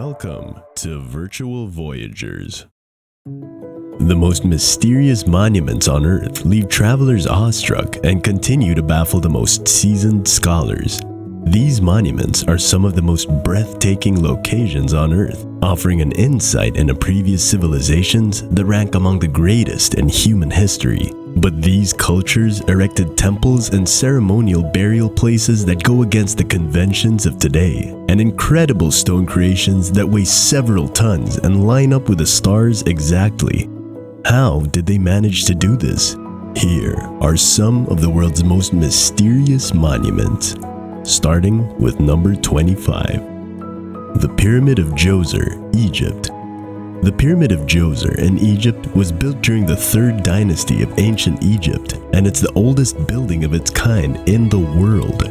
Welcome to Virtual Voyagers. The most mysterious monuments on Earth leave travelers awestruck and continue to baffle the most seasoned scholars. These monuments are some of the most breathtaking locations on Earth, offering an insight into previous civilizations that rank among the greatest in human history. But these cultures erected temples and ceremonial burial places that go against the conventions of today, and incredible stone creations that weigh several tons and line up with the stars exactly. How did they manage to do this? Here are some of the world's most mysterious monuments, starting with number 25. The Pyramid of Djoser, Egypt. The Pyramid of Djoser in Egypt was built during the 3rd dynasty of ancient Egypt, and it's the oldest building of its kind in the world.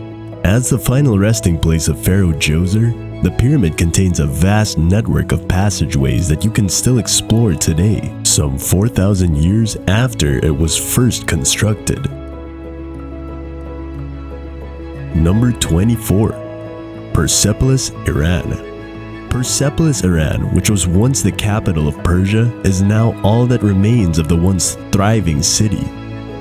As the final resting place of Pharaoh Djoser, the pyramid contains a vast network of passageways that you can still explore today, some 4,000 years after it was first constructed. Number 24. Persepolis, Iran. Persepolis, Iran, which was once the capital of Persia, is now all that remains of the once thriving city.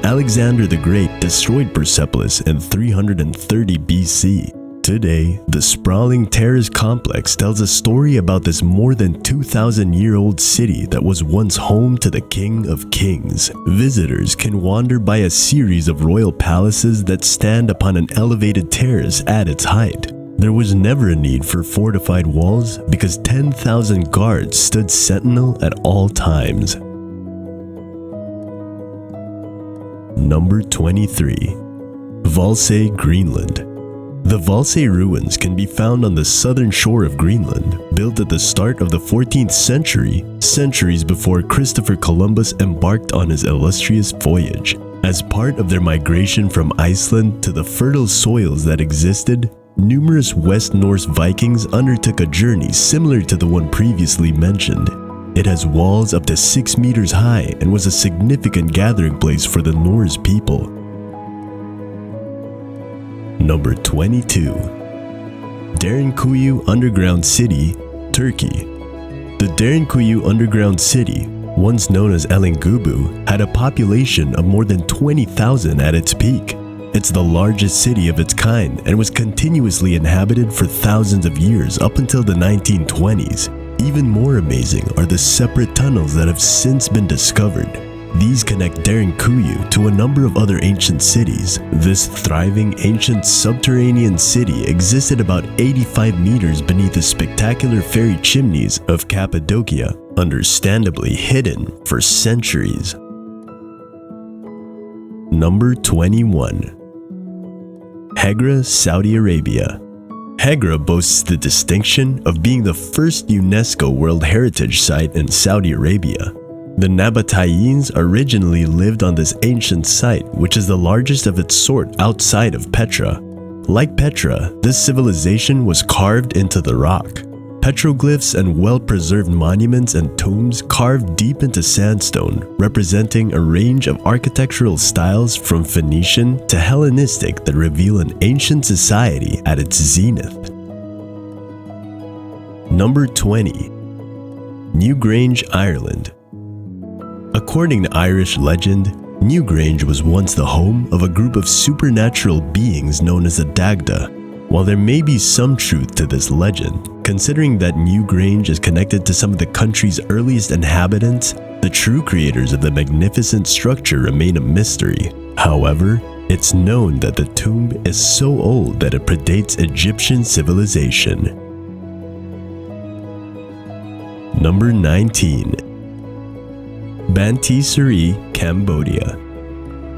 Alexander the Great destroyed Persepolis in 330 BC. Today, the sprawling terrace complex tells a story about this more than 2,000-year-old city that was once home to the King of Kings. Visitors can wander by a series of royal palaces that stand upon an elevated terrace at its height. There was never a need for fortified walls because 10,000 guards stood sentinel at all times. Number 23. Valsøy, Greenland. The Valsøy ruins can be found on the southern shore of Greenland, built at the start of the 14th century, centuries before Christopher Columbus embarked on his illustrious voyage. As part of their migration from Iceland to the fertile soils that existed, numerous West Norse Vikings undertook a journey similar to the one previously mentioned. It has walls up to 6 meters high and was a significant gathering place for the Norse people. Number 22. Derinkuyu Underground City, Turkey. The Derinkuyu Underground City, once known as Elingubu, had a population of more than 20,000 at its peak. It's the largest city of its kind and was continuously inhabited for thousands of years up until the 1920s. Even more amazing are the separate tunnels that have since been discovered. These connect Derinkuyu to a number of other ancient cities. This thriving ancient subterranean city existed about 85 meters beneath the spectacular fairy chimneys of Cappadocia, understandably hidden for centuries. Number 21. Hegra, Saudi Arabia. Hegra boasts the distinction of being the first UNESCO World Heritage Site in Saudi Arabia. The Nabateans originally lived on this ancient site, which is the largest of its sort outside of Petra. Like Petra, this civilization was carved into the rock. Petroglyphs and well-preserved monuments and tombs carved deep into sandstone, representing a range of architectural styles from Phoenician to Hellenistic that reveal an ancient society at its zenith. Number 20. Newgrange, Ireland. According to Irish legend, Newgrange was once the home of a group of supernatural beings known as the Dagda. While there may be some truth to this legend, considering that Newgrange is connected to some of the country's earliest inhabitants, the true creators of the magnificent structure remain a mystery. However, it's known that the tomb is so old that it predates Egyptian civilization. Number 19. Banteay Seri, Cambodia.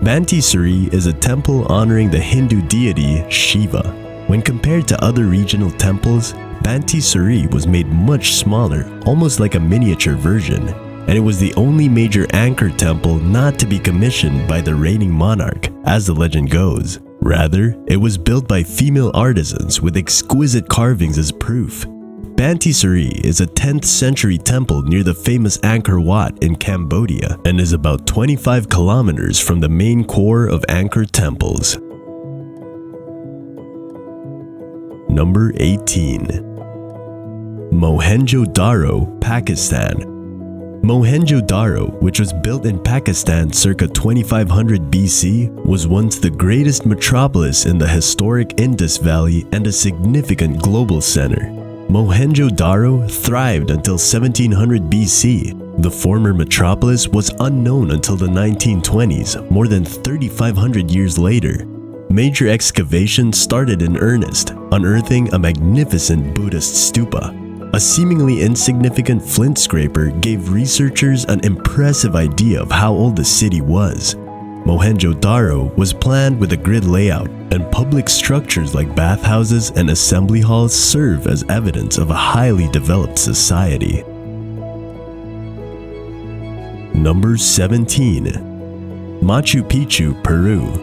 Banteay Seri is a temple honoring the Hindu deity Shiva. When compared to other regional temples, Banteay Seri was made much smaller, almost like a miniature version, and it was the only major anchor temple not to be commissioned by the reigning monarch, as the legend goes. Rather, it was built by female artisans with exquisite carvings as proof. Banteay Seri is a 10th century temple near the famous Angkor Wat in Cambodia and is about 25 kilometers from the main core of Angkor temples. Number 18. Mohenjo-Daro, Pakistan. Mohenjo-Daro, which was built in Pakistan circa 2500 BC, was once the greatest metropolis in the historic Indus Valley and a significant global center. Mohenjo-Daro thrived until 1700 BC. The former metropolis was unknown until the 1920s, more than 3,500 years later. Major excavations started in earnest, unearthing a magnificent Buddhist stupa. A seemingly insignificant flint scraper gave researchers an impressive idea of how old the city was. Mohenjo-Daro was planned with a grid layout, and public structures like bathhouses and assembly halls serve as evidence of a highly developed society. Number 17. Machu Picchu, Peru.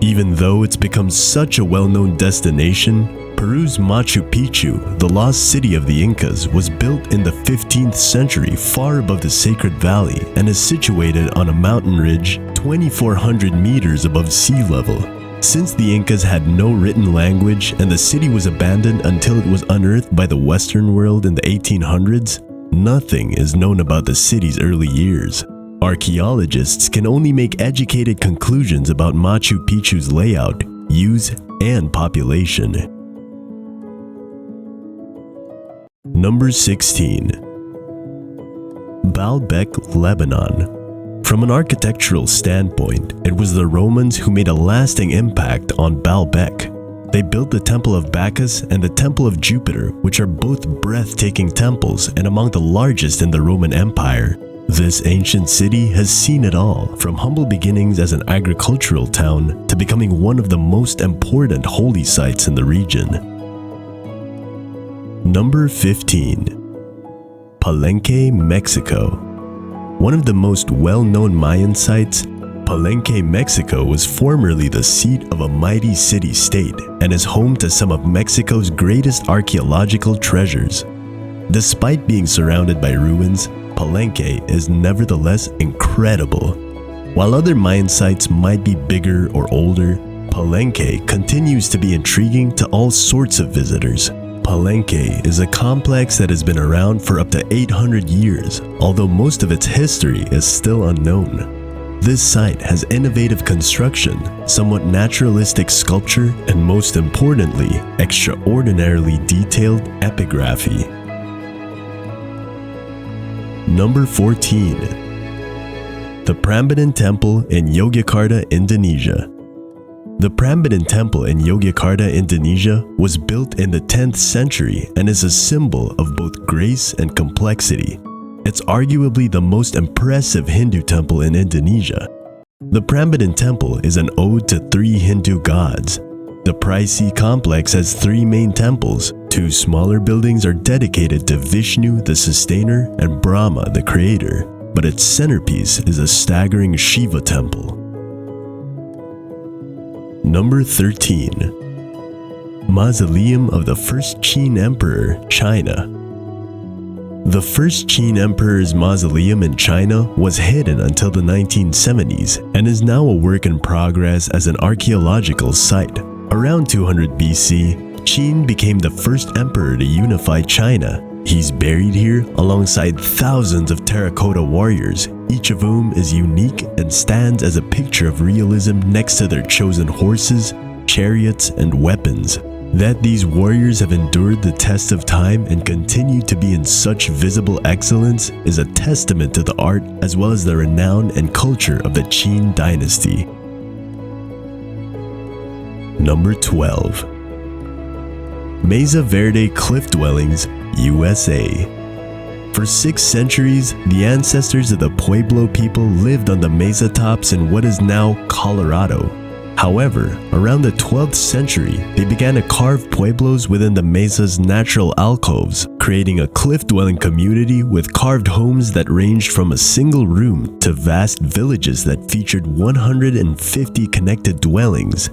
Even though it's become such a well-known destination, Peru's Machu Picchu, the lost city of the Incas, was built in the 15th century far above the Sacred Valley and is situated on a mountain ridge 2,400 meters above sea level. Since the Incas had no written language and the city was abandoned until it was unearthed by the Western world in the 1800s, nothing is known about the city's early years. Archaeologists can only make educated conclusions about Machu Picchu's layout, use, and population. Number 16. Baalbek, Lebanon. From an architectural standpoint, it was the Romans who made a lasting impact on Baalbek. They built the Temple of Bacchus and the Temple of Jupiter, which are both breathtaking temples and among the largest in the Roman Empire. This ancient city has seen it all, from humble beginnings as an agricultural town to becoming one of the most important holy sites in the region. Number 15. Palenque, Mexico. One of the most well-known Mayan sites, Palenque, Mexico was formerly the seat of a mighty city-state and is home to some of Mexico's greatest archaeological treasures. Despite being surrounded by ruins, Palenque is nevertheless incredible. While other Mayan sites might be bigger or older, Palenque continues to be intriguing to all sorts of visitors. Palenque is a complex that has been around for up to 800 years, although most of its history is still unknown. This site has innovative construction, somewhat naturalistic sculpture, and most importantly, extraordinarily detailed epigraphy. Number 14. The Prambanan Temple in Yogyakarta, Indonesia. The Prambanan Temple in Yogyakarta, Indonesia was built in the 10th century and is a symbol of both grace and complexity. It's arguably the most impressive Hindu temple in Indonesia. The Prambanan Temple is an ode to 3 Hindu gods. The Praisi complex has 3 main temples. 2 smaller buildings are dedicated to Vishnu, the sustainer, and Brahma, the creator, but its centerpiece is a staggering Shiva temple. Number 13. Mausoleum of the first Qin Emperor, China. The first Qin Emperor's mausoleum in China was hidden until the 1970s and is now a work in progress as an archaeological site. Around 200 BC, Qin became the first emperor to unify China. He's buried here alongside thousands of terracotta warriors, each of whom is unique and stands as a picture of realism next to their chosen horses, chariots, and weapons. That these warriors have endured the test of time and continue to be in such visible excellence is a testament to the art as well as the renown and culture of the Qin dynasty. Number 12. Mesa Verde Cliff Dwellings, USA. For 6 centuries, the ancestors of the Pueblo people lived on the mesa tops in what is now Colorado. However, around the 12th century, they began to carve pueblos within the mesa's natural alcoves, creating a cliff-dwelling community with carved homes that ranged from a single room to vast villages that featured 150 connected dwellings.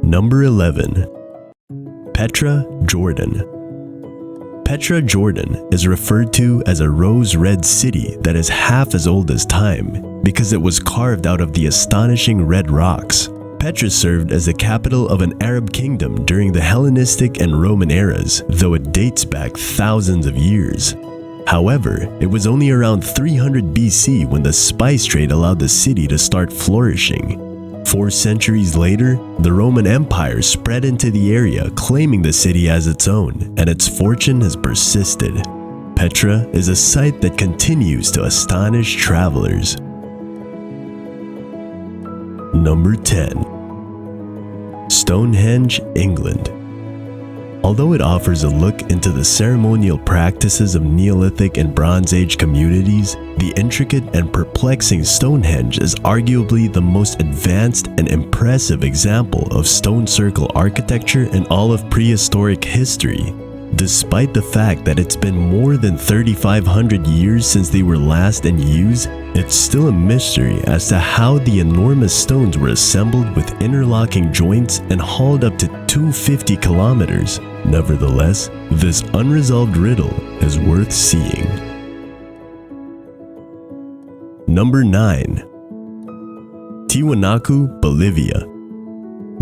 Number 11. Petra, Jordan. Petra, Jordan is referred to as a rose-red city that is half as old as time because it was carved out of the astonishing red rocks. Petra served as the capital of an Arab kingdom during the Hellenistic and Roman eras, though it dates back thousands of years. However, it was only around 300 BC when the spice trade allowed the city to start flourishing. 4 centuries later, the Roman Empire spread into the area, claiming the city as its own, and its fortune has persisted. Petra is a site that continues to astonish travelers. Number 10. Stonehenge, England. Although it offers a look into the ceremonial practices of Neolithic and Bronze Age communities, the intricate and perplexing Stonehenge is arguably the most advanced and impressive example of stone circle architecture in all of prehistoric history. Despite the fact that it's been more than 3,500 years since they were last in use, it's still a mystery as to how the enormous stones were assembled with interlocking joints and hauled up to 250 kilometers. Nevertheless, this unresolved riddle is worth seeing. Number 9. Tiwanaku, Bolivia.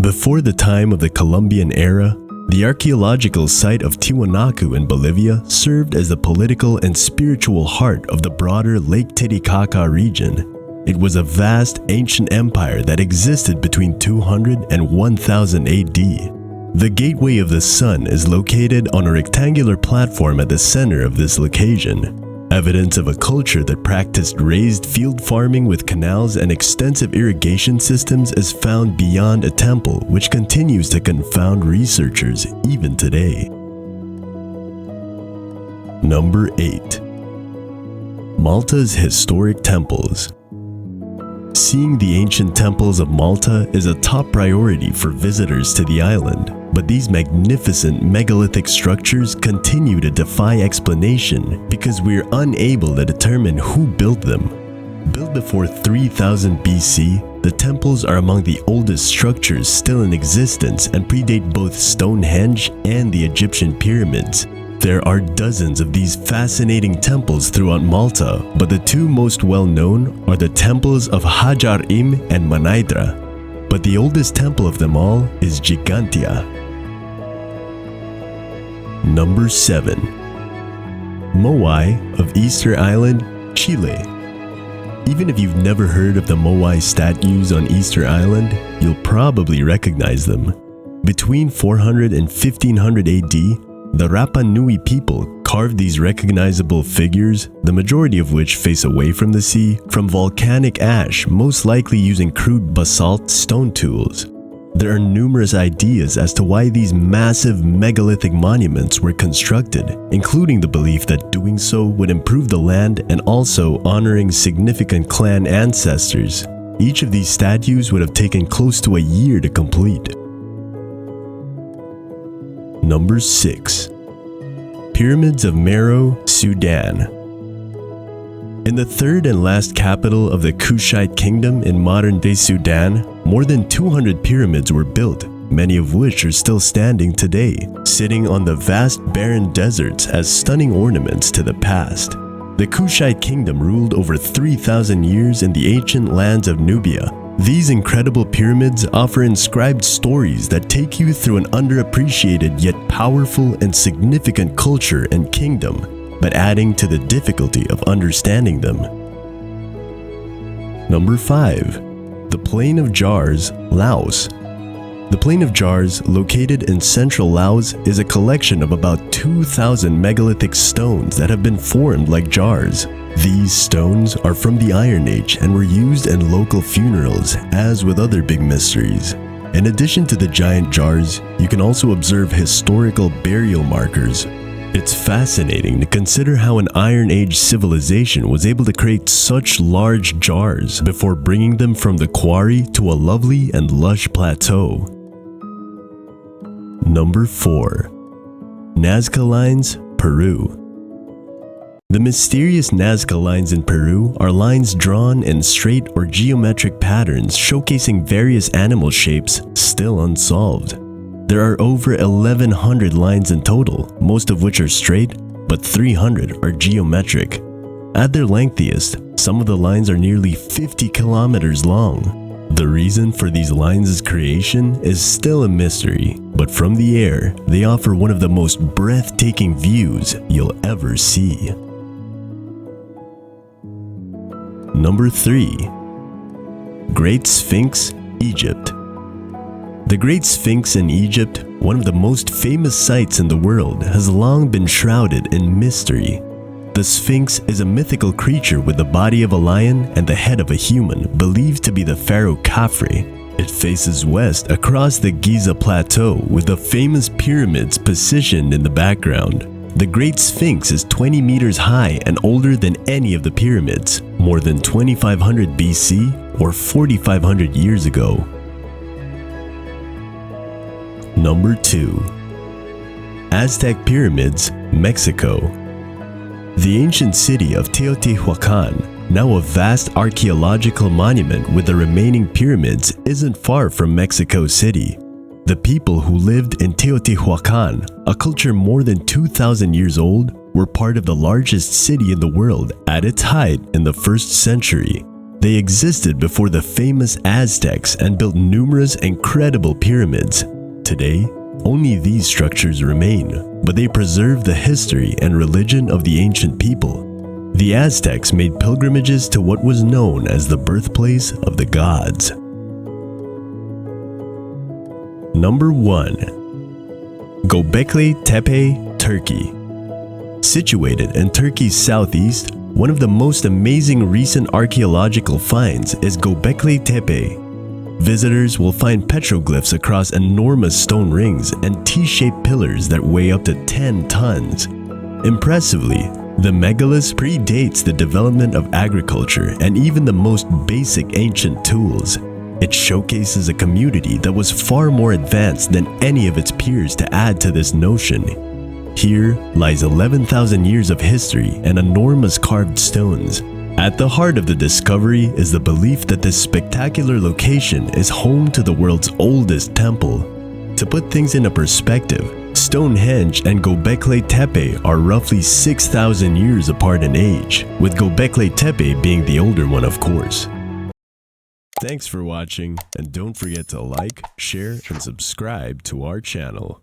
Before the time of the Columbian era, the archaeological site of Tiwanaku in Bolivia served as the political and spiritual heart of the broader Lake Titicaca region. It was a vast ancient empire that existed between 200 and 1000 AD. The Gateway of the Sun is located on a rectangular platform at the center of this location. Evidence of a culture that practiced raised field farming with canals and extensive irrigation systems is found beyond a temple, which continues to confound researchers even today. Number 8. Malta's historic temples. Seeing the ancient temples of Malta is a top priority for visitors to the island, but these magnificent megalithic structures continue to defy explanation because we are unable to determine who built them. Built before 3000 BC, the temples are among the oldest structures still in existence and predate both Stonehenge and the Egyptian pyramids. There are dozens of these fascinating temples throughout Malta, but the 2 most well-known are the temples of Hajar Im and Manaydra. But the oldest temple of them all is Gigantia. Number 7. Moai of Easter Island, Chile. Even if you've never heard of the Moai statues on Easter Island, you'll probably recognize them. Between 400 and 1500 AD, the Rapa Nui people carved these recognizable figures, the majority of which face away from the sea, from volcanic ash, most likely using crude basalt stone tools. There are numerous ideas as to why these massive megalithic monuments were constructed, including the belief that doing so would improve the land and also honoring significant clan ancestors. Each of these statues would have taken close to a year to complete. Number 6. Pyramids of Meroe, Sudan. In the third and last capital of the Kushite kingdom in modern-day Sudan, more than 200 pyramids were built, many of which are still standing today, sitting on the vast barren deserts as stunning ornaments to the past. The Kushite kingdom ruled over 3,000 years in the ancient lands of Nubia. These incredible pyramids offer inscribed stories that take you through an underappreciated yet powerful and significant culture and kingdom, but adding to the difficulty of understanding them. Number 5. The Plain of Jars, Laos. The Plain of Jars, located in central Laos, is a collection of about 2,000 megalithic stones that have been formed like jars. These stones are from the Iron Age and were used in local funerals, as with other big mysteries. In addition to the giant jars, you can also observe historical burial markers. It's fascinating to consider how an Iron Age civilization was able to create such large jars before bringing them from the quarry to a lovely and lush plateau. Number 4. Nazca Lines, Peru. The mysterious Nazca lines in Peru are lines drawn in straight or geometric patterns showcasing various animal shapes still unsolved. There are over 1,100 lines in total, most of which are straight, but 300 are geometric. At their lengthiest, some of the lines are nearly 50 kilometers long. The reason for these lines' creation is still a mystery, but from the air, they offer one of the most breathtaking views you'll ever see. Number 3. Great Sphinx, Egypt. The Great Sphinx in Egypt, one of the most famous sites in the world, has long been shrouded in mystery. The Sphinx is a mythical creature with the body of a lion and the head of a human, believed to be the pharaoh Khafre. It faces west across the Giza Plateau with the famous pyramids positioned in the background. The Great Sphinx is 20 meters high and older than any of the pyramids, more than 2500 BC or 4500 years ago. Number 2. Aztec Pyramids, Mexico. The ancient city of Teotihuacan, now a vast archaeological monument with the remaining pyramids, isn't far from Mexico City. The people who lived in Teotihuacan, a culture more than 2,000 years old, were part of the largest city in the world at its height in the 1st century. They existed before the famous Aztecs and built numerous incredible pyramids. Today, only these structures remain, but they preserve the history and religion of the ancient people. The Aztecs made pilgrimages to what was known as the birthplace of the gods. Number 1. Göbekli Tepe, Turkey. Situated in Turkey's southeast, one of the most amazing recent archaeological finds is Göbekli Tepe. Visitors will find petroglyphs across enormous stone rings and T-shaped pillars that weigh up to 10 tons. Impressively, the megalith predates the development of agriculture and even the most basic ancient tools. It showcases a community that was far more advanced than any of its peers to add to this notion. Here lies 11,000 years of history and enormous carved stones. At the heart of the discovery is the belief that this spectacular location is home to the world's oldest temple. To put things into perspective, Stonehenge and Göbekli Tepe are roughly 6,000 years apart in age, with Göbekli Tepe being the older one, of course. Thanks for watching, and don't forget to like, share, and subscribe to our channel.